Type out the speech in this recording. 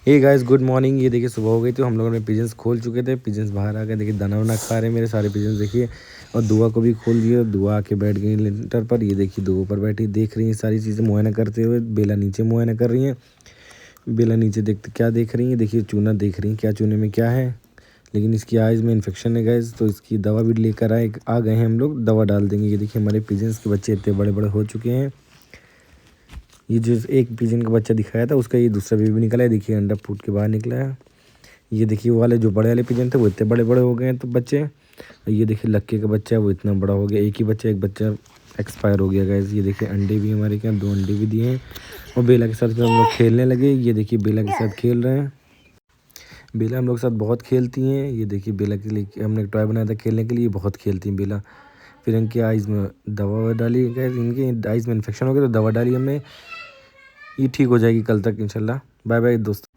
Hey guys good morning. ये देखिए सुबह हो गई तो हम लोगों ने पिजन्स खोल चुके थे। पिजन्स बाहर आ गए, देखिए दाना वाना खा रहे हैं मेरे सारे पिजन्स देखिए। और दुआ को भी खोल दिए, दुआ आके बैठ गई लेंटर पर। ये देखिए दुआ पर बैठी देख रही है सारी चीज़ें मुआयना करते हुए। बेला नीचे मुआयना कर रही है। बेला नीचे देखते क्या देख रही है, देखिए चूना देख रही है क्या चूने में क्या है। लेकिन इसकी आइज़ में इन्फेक्शन है गाइस, तो इसकी दवा भी लेकर आ गए हैं हम लोग, दवा डाल देंगे। ये देखिए हमारे पिजन्स के बच्चे इतने बड़े बड़े हो चुके हैं। ये जो एक पिजन का बच्चा दिखाया था उसका ये दूसरा बेबी निकला है, देखिए अंडा फूट के बाहर निकला है। ये देखिए वो वाले जो बड़े वाले पिजन थे वो इतने बड़े बड़े हो गए हैं तो बच्चे। ये देखिए लक्के का बच्चा है वो इतना बड़ा हो गया, एक ही बच्चा, एक बच्चा एक्सपायर हो गया गाइस। ये देखिए अंडे भी हमारे के यहाँ 2 अंडे भी दिए हैं। और बेला के साथ फिर हम लोग खेलने लगे। ये देखिए बेला के साथ खेल रहे हैं। बेला हम लोग के साथ बहुत खेलती हैं। ये देखिए बेला के लिए हमने एक टॉय बनाया था खेलने के लिए, बहुत खेलती हैं बेला। फिर इनकी आइज़ में दवा डाली गई, इनकी आइज़ में इन्फेक्शन हो गया तो दवा डाली हमने। ये ठीक हो जाएगी कल तक इंशाल्लाह। बाय बाय दोस्तों।